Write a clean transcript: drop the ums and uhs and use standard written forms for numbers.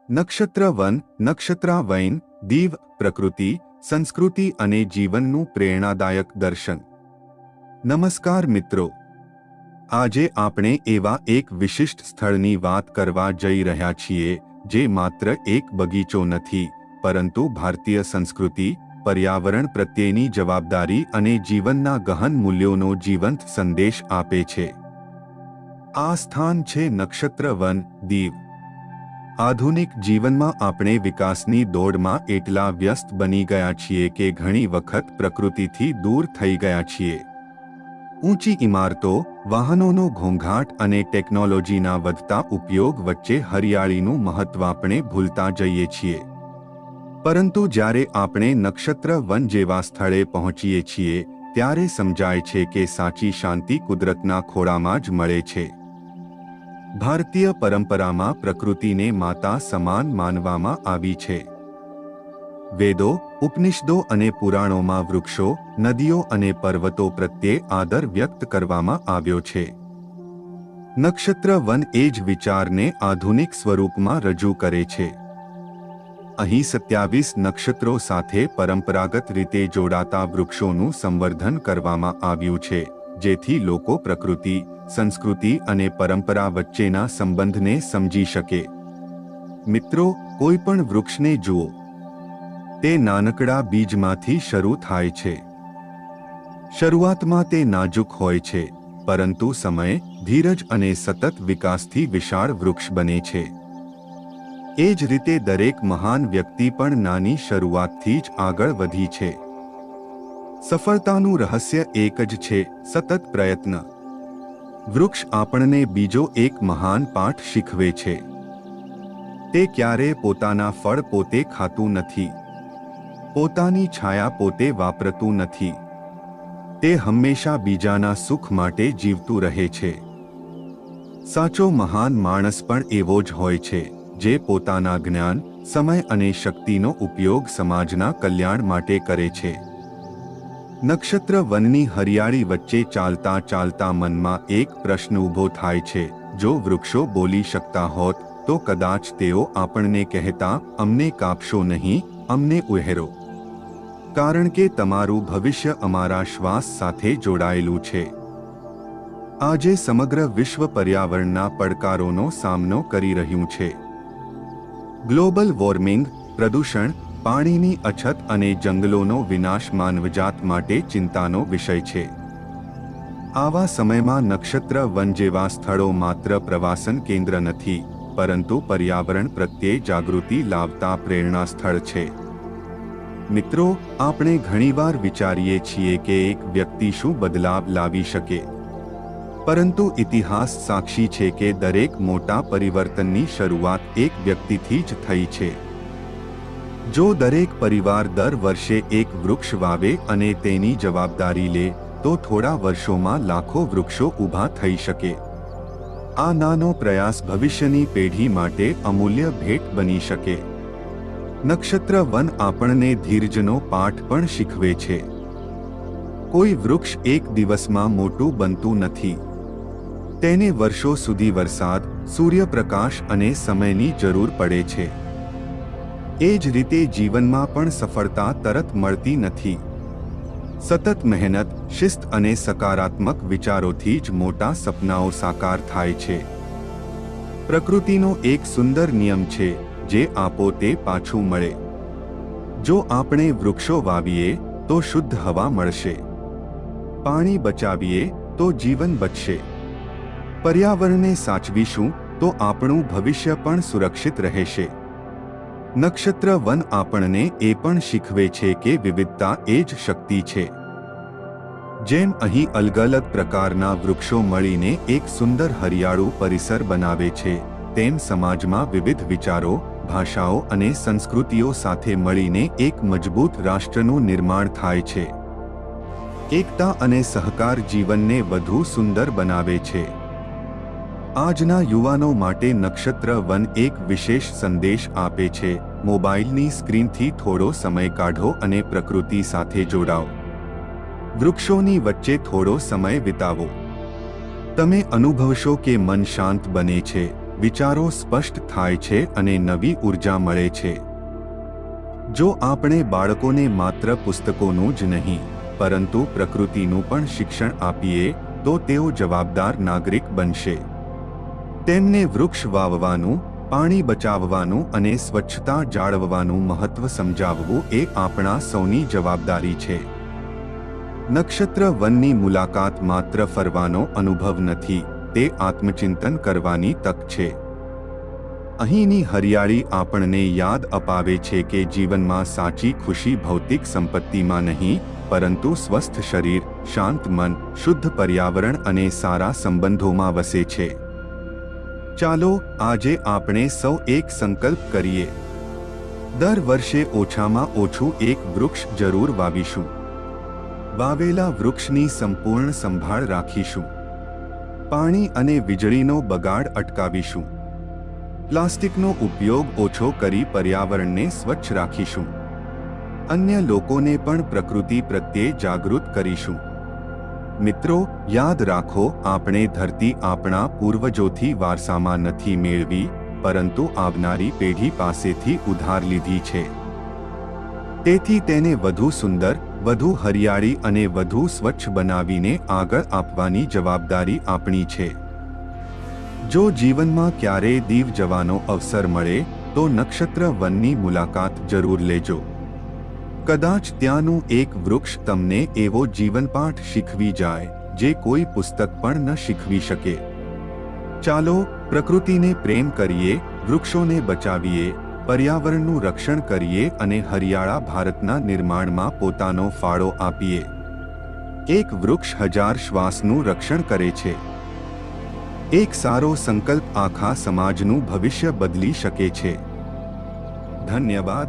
નક્ષત્રવન, નક્ષત્રાવૈન, દીવ, પ્રકૃતિ, સંસ્કૃતિ અને જીવનનું પ્રેરણાદાયક દર્શન. નમસ્કાર મિત્રો, આજે આપણે એવા એક વિશિષ્ટ સ્થળની વાત કરવા જઈ રહ્યા છીએ જે માત્ર એક બગીચો નથી, પરંતુ ભારતીય સંસ્કૃતિ, પર્યાવરણ પ્રત્યેની જવાબદારી અને જીવનના ગહન મૂલ્યોનો જીવંત સંદેશ આપે છે. આ સ્થાન છે નક્ષત્રવન, દીવ. આધુનિક જીવનમાં આપણે વિકાસની દોડમાં એટલા વ્યસ્ત બની ગયા છીએ કે ઘણી વખત પ્રકૃતિથી દૂર થઈ ગયા છીએ. ઊંચી ઇમારતો, વાહનોનો ઘોંઘાટ અને ટેકનોલોજીના વધતા ઉપયોગ વચ્ચે હરિયાળીનું મહત્વ આપણે ભૂલતા જઈએ છીએ. પરંતુ જ્યારે આપણે નક્ષત્રવન જેવા સ્થળે પહોંચીએ છીએ ત્યારે સમજાય છે કે સાચી શાંતિ કુદરતના ખોળામાં જ મળે છે. ભારતીય પરંપરામાં પ્રકૃતિને માતા સમાન માનવામાં આવી છે. વેદો, ઉપનિષદો અને પુરાણોમાં વૃક્ષો, નદીઓ અને પર્વતો પ્રત્યે આદર વ્યક્ત કરવામાં આવ્યો છે. નક્ષત્રવન એ જ વિચારને આધુનિક સ્વરૂપમાં રજૂ કરે છે. અહીં 27 નક્ષત્રો સાથે પરંપરાગત રીતે જોડાતા વૃક્ષોનું સંવર્ધન કરવામાં આવ્યું છે, જેથી લોકો પ્રકૃતિ, સંસ્કૃતિ અને પરંપરા વચ્ચેના સંબંધને સમજી શકે. મિત્રો, કોઈ પણ વૃક્ષને જુઓ, તે નાનકડા બીજમાંથી શરૂ થાય છે. શરૂઆતમાં તે નાજુક હોય છે, પરંતુ સમય, ધીરજ અને સતત વિકાસથી વિશાળ વૃક્ષ બને છે. એ જ રીતે દરેક મહાન વ્યક્તિ પણ નાની શરૂઆતથી જ આગળ વધી છે. સફળતાનું રહસ્ય એક જ છે: સતત પ્રયત્ન. વૃક્ષ આપણને બીજો એક મહાન પાઠ શીખવે છે. તે ક્યારેય પોતાના ફળ પોતે ખાતું નથી, પોતાની છાયા પોતે વાપરતું નથી. તે હંમેશા બીજાના સુખ માટે જીવતું રહે છે. સાચો મહાન માણસ પણ એવો જ હોય છે, જે પોતાના જ્ઞાન, સમય અને શક્તિનો ઉપયોગ સમાજના કલ્યાણ માટે કરે છે. નક્ષત્રવનની હરિયાળી વચ્ચે ચાલતા ચાલતા મનમાં એક પ્રશ્ન ઊભો થાય છે: જો વૃક્ષો બોલી શકતા હોત તો કદાચ તેઓ આપણને કહેતા, અમને કાપશો નહીં, અમને ઉહેરો. કારણ કે તમારું ભવિષ્ય અમારા શ્વાસ સાથે જોડાયેલું છે. આજે સમગ્ર વિશ્વ પર્યાવરણના પડકારોનો સામનો કરી રહ્યું છે. ગ્લોબલ વોર્મિંગ, પ્રદૂષણ, પાણીની અછત અને જંગલોનો વિનાશ માનવજાત માટે ચિંતાનો વિષય છે. આવા સમયમાં નક્ષત્રવન જેવા સ્થળો માત્ર પ્રવાસન કેન્દ્ર નથી, પરંતુ પર્યાવરણ પ્રત્યે જાગૃતિ લાવતા પ્રેરણા સ્થળ છે. મિત્રો, આપણે ઘણીવાર વિચારીએ છીએ કે એક વ્યક્તિ શું બદલાવ લાવી શકે, પરંતુ ઇતિહાસ સાક્ષી છે કે દરેક મોટા પરિવર્તનની શરૂઆત એક વ્યક્તિથી જ થઈ છે. જો દરેક પરિવાર દર વર્ષે એક વૃક્ષ વાવે અને તેની જવાબદારી લે, તો થોડા વર્ષોમાં લાખો વૃક્ષો ઊભા થઈ શકે. આ નાનો પ્રયાસ ભવિષ્યની પેઢી માટે અમૂલ્ય ભેટ બની શકે. નક્ષત્રવન આપણને ધીરજનો પાઠ પણ શીખવે છે. કોઈ વૃક્ષ એક દિવસમાં મોટું બનતું નથી. તેને વર્ષો સુધી વરસાદ, સૂર્યપ્રકાશ અને સમયની જરૂર પડે છે. એ જ રીતે જીવનમાં પણ સફળતા તરત મળતી નથી. સતત મહેનત, શિસ્ત અને સકારાત્મક વિચારોથી જ મોટા સપનાઓ સાકાર થાય છે. પ્રકૃતિનો એક સુંદર નિયમ છે: જે આપો તે પાછું મળે. જો આપણે વૃક્ષો વાવીએ તો શુદ્ધ હવા મળશે, પાણી બચાવીએ તો જીવન બચશે, પર્યાવરણને સાચવીશું તો આપણું ભવિષ્ય પણ સુરક્ષિત રહેશે. નક્ષત્રવન આપણને એ પણ શીખવે છે કે વિવિધતા એ જ શક્તિ છે. જેમ અહીં અલગ અલગ પ્રકારના વૃક્ષો મળીને એક સુંદર હરિયાળું પરિસર બનાવે છે, તેમ સમાજમાં વિવિધ વિચારો, ભાષાઓ અને સંસ્કૃતિઓ સાથે મળીને એક મજબૂત રાષ્ટ્રનું નિર્માણ થાય છે. એકતા અને સહકાર જીવનને વધુ સુંદર બનાવે છે. આજના યુવાનો માટે નક્ષત્રવન એક વિશેષ સંદેશ આપે છે: મોબાઈલની સ્ક્રીનથી થોડો સમય કાઢો અને પ્રકૃતિ સાથે જોડાઓ. વૃક્ષોની વચ્ચે થોડો સમય વિતાવો. તમે અનુભવશો કે મન શાંત બને છે, વિચારો સ્પષ્ટ થાય છે અને નવી ઉર્જા મળે છે. જો આપણે બાળકોને માત્ર પુસ્તકોનું જ નહીં પરંતુ પ્રકૃતિનું પણ શિક્ષણ આપીએ તો તેઓ જવાબદાર નાગરિક બનશે. તેમને વૃક્ષ વાવવાનું, પાણી બચાવવાનું અને સ્વચ્છતા જાળવવાનું મહત્વ સમજાવવું એ આપણા સૌની જવાબદારી છે. નક્ષત્ર વનની મુલાકાત માત્ર ફરવાનો અનુભવ નથી, તે આત્મચિંતન કરવાની તક છે. અહીંની હરિયાળી આપણને યાદ અપાવે છે કે જીવનમાં સાચી ખુશી ભૌતિક સંપત્તિમાં નહીં પરંતુ સ્વસ્થ શરીર, શાંત મન, શુદ્ધ પર્યાવરણ અને સારા સંબંધોમાં વસે છે. ચાલો આજે આપણે સૌ એક સંકલ્પ કરીએ. દર વર્ષે ઓછામાં ઓછું એક વૃક્ષ જરૂર વાવીશું. વાવેલા વૃક્ષની સંપૂર્ણ સંભાળ રાખીશું. પાણી અને વીજળીનો બગાડ અટકાવીશું. પ્લાસ્ટિકનો ઉપયોગ ઓછો કરી પર્યાવરણને સ્વચ્છ રાખીશું. અન્ય લોકોને પણ પ્રકૃતિ પ્રત્યે જાગૃત કરીશું. મિત્રો, યાદ રાખો, આપણે ધરતી આપણા પૂર્વજોથી વારસામાં નથી મેળવી, પરંતુ આવનારી પેઢી પાસેથી ઉધાર લીધી છે. તેથી તેને વધુ સુંદર, વધુ હરિયાળી અને વધુ સ્વચ્છ બનાવીને આગળ આપવાની જવાબદારી આપણી છે. જો જીવનમાં ક્યારેય દીવ જવાનો અવસર મળે તો નક્ષત્ર વનની મુલાકાત જરૂર લેજો. કદાચ ત્યાંનું એક વૃક્ષ તમને એવો જીવનપાઠ શીખવી જાય જે કોઈ પુસ્તક પણ ન શીખવી શકે. ચાલો પ્રકૃતિને પ્રેમ કરીએ, વૃક્ષોને બચાવીએ, પર્યાવરણનું રક્ષણ કરીએ અને હરિયાળા ભારતના નિર્માણમાં પોતાનો ફાળો આપીએ. એક વૃક્ષ 1000 શ્વાસનું રક્ષણ કરે છે. એક સારો સંકલ્પ આખા સમાજનું ભવિષ્ય બદલી શકે છે. ધન્યવાદ.